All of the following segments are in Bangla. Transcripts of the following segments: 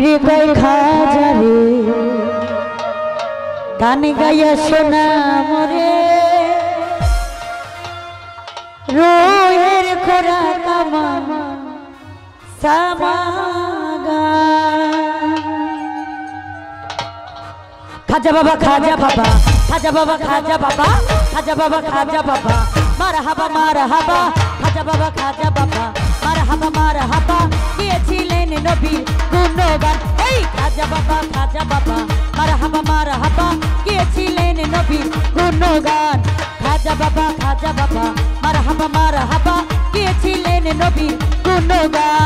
পীরে কয় খাজা রে গান গাইয়া শোনা মরে রোহের খোরা কামা সামাগা খাজা বাবা খাজা বাবা খাজা বাবা খাজা বাবা খাজা বাবা খাজা বাবা মারহাবা মারহাবা খাজা বাবা খাজা বাবা মারহাবা গিয়েছিলেন নবী গুণগান এই খাজা বাবা মারহাবা গিয়েছিলেন নবী গুণগান খাজা বাবা মারহাবা গিয়েছিলেন নবী গুণগান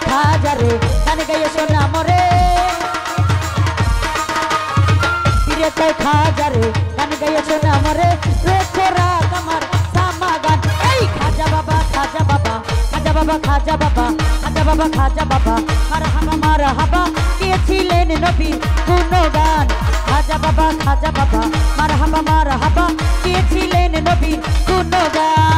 খাজা রে গান গাইয়া শোনা মরে পীরে কয় খাজা রে গান গাইয়া শোনা মরে রেখোরা কামার সামাগান এই খাজা বাবা খাজা বাবা খাজা বাবা খাজা বাবা খাজা বাবা খাজা বাবা মারহাবা গিয়েছিলেন নবী গুণগান খাজা বাবা মারহাবা গিয়েছিলেন নবী গুণগান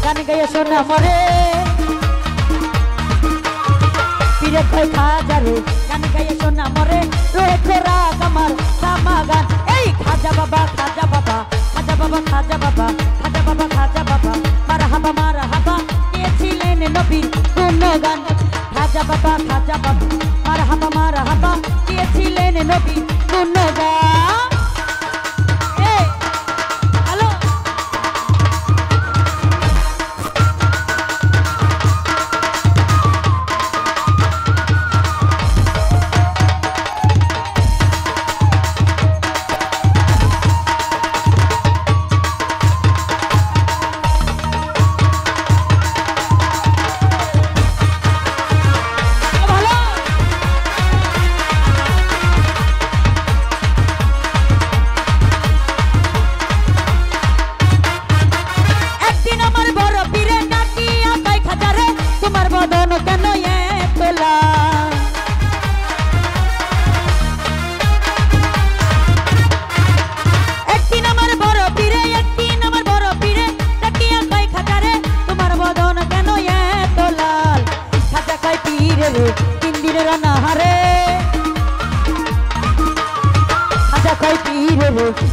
গান গাইয়া শোনা মরে পীরে কয় খাজা রে গান গাইয়া শোনা মরে রোহে খোরা কামার সামাগান এই খাজা বাবা খাজা বাবা খাজা বাবা খাজা বাবা খাজা বাবা খাজা বাবা মারহাবা গিয়েছিলেন নবী গুণগান খাজা বাবা মারহাবা গিয়েছিলেন নবী গুণগান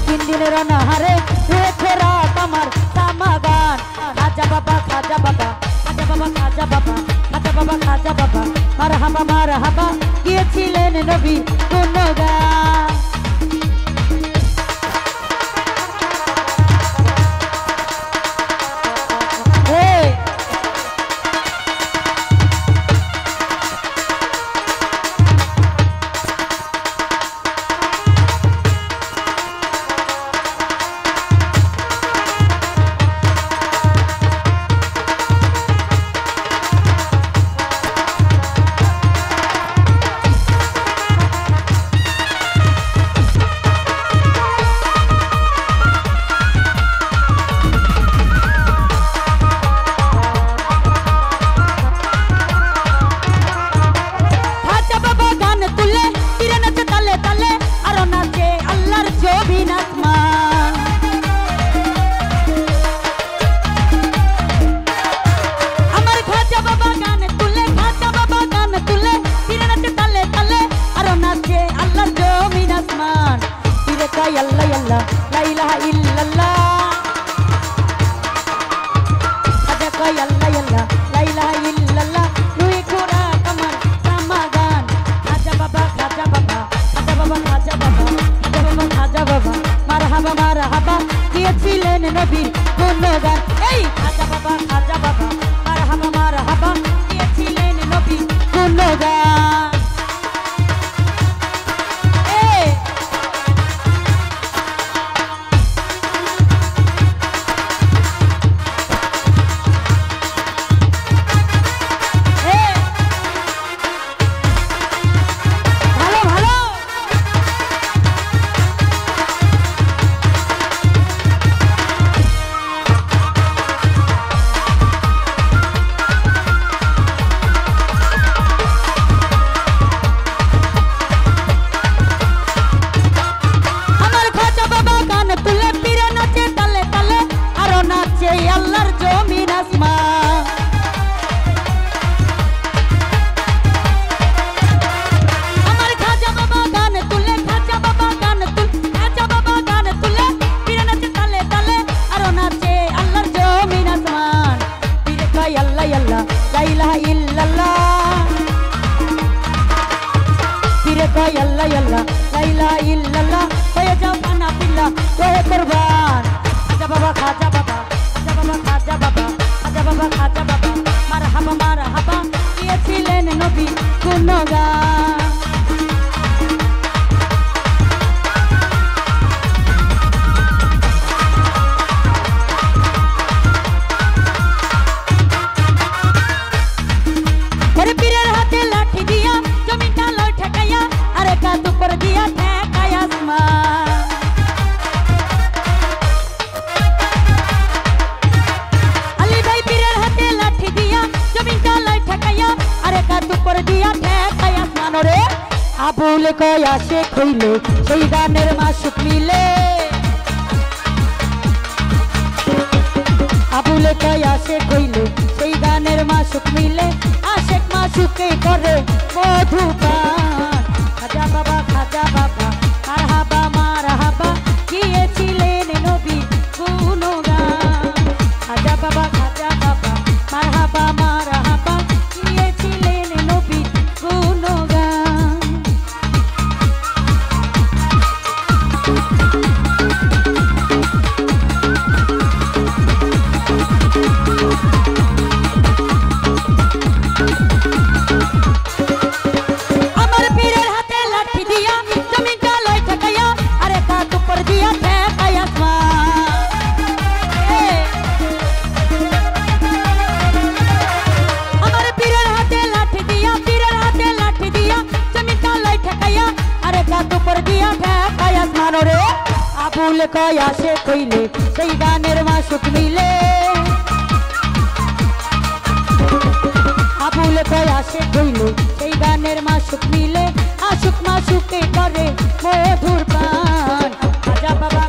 তিন দিনের অনাহারে রেখোরা কামার সামাগান খাজা বাবা খাজা বাবা খাজা বাবা খাজা বাবা খাজা বাবা খাজা বাবা মারহাবা গিয়েছিলেন নবী গুণগান লা ইলাহা ইল্লাল্লাহ খাজা কয় আল্লাহ আল্লাহ লা ইলাহা ইল্লাল্লাহ নুই কোরা কামার সামাগান খাজা বাবা খাজা বাবা খাজা বাবা খাজা বাবা খাজা বাবা খাজা বাবা মারহাবা গিয়েছিলেন নবীর গুণগান এই খাজা বাবা মারহাবা গিয়েছিলেন নবীর গুণগান আল্লাহর জমিন আসমান আমার খাজা বাবা গান তুলে খাজা বাবা গান তুলে পীর নাচে তালে তালে আর নাচে আল্লাহর জমিন আসমান পীর কয় আল্লাহ আল্লাহ লা ইলাহা ইল্লাল্লাহ পীর কয় আল্লাহ আল্লাহ লা ইলাহা ইল্লাল্লাহ হয়ে যাও পানা পিল্লা হয়ে কুরবান খাজা বাবা খাজা বাবা খাজা বাবা খাজা বাবা খাজা বাবা মারহাবা গিয়েছিলেন নবী গুণগান ওরে পীরের হাতে লাঠি দিয়া জমিনটা লয় ঠেকাইয়া আরে কাত উপর দিয়া ঠেকায় আসমান আবুল কয় আসে খইলে সেই গানের মাসুক মিলে আবুল কয় আসে কইলে সেই গানের মাসুক মিলে আশেক মাসুকে করে মধুপান খাজা বাবা মারহাবা গিয়েছিলেন নবী গুণগান খাজা বাবা মারহাবা গিয়েছিলেন নবী গুণগান আমার পীরের হাতে লাঠি দিয়া জমিনটা লয় ঠেকাইয়া আরে কাত উপর দিয়া ঠেকায় আসমান আমার পীরের হাতে লাঠি দিয়া জমিনটা লয় ঠেকাইয়া আরে কাত উপর দিয়া ঠেকায় আসমান রে আবুল কয় আসে কইলে সেই গানের মাসুক মিলে আবুল কয় আসে কইলে সেই গানের মাসুক মিলে আশুক মাসুকে করে মধুর পান খাজা বাবা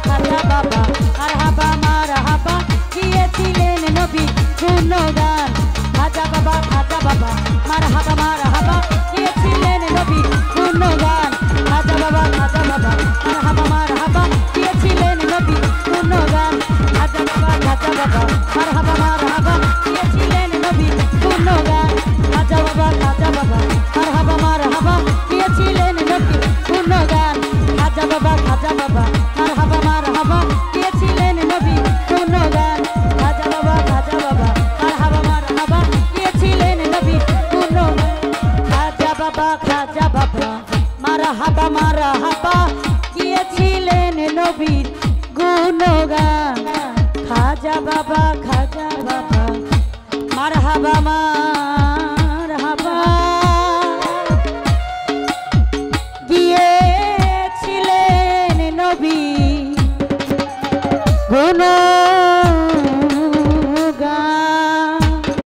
মারহাবা গিয়েছিলেন নবী গুণগান খাজা বাবা মারহাবা গিয়েছিলেন নবী গুণগান খাজা বাবা মারহাবা গিয়েছিলেন নবী গুণগান খাজা বাবা মারহাবা গিয়েছিলেন নবী গুণগান খাজা বাবা মারহাবা গিয়েছিলেন নবী গুণগান খাজা বাবা মারহাবা গিয়েছিলেন নবী গুণগান খাজা বাবা মারহাবা গিয়েছিলেন নবী গুণগান খাজা বাবা মারহাবা গিয়েছিলেন নবীর গুণগান খাজা বাবা মারহাবা গিয়েছিলেন নবী গুণ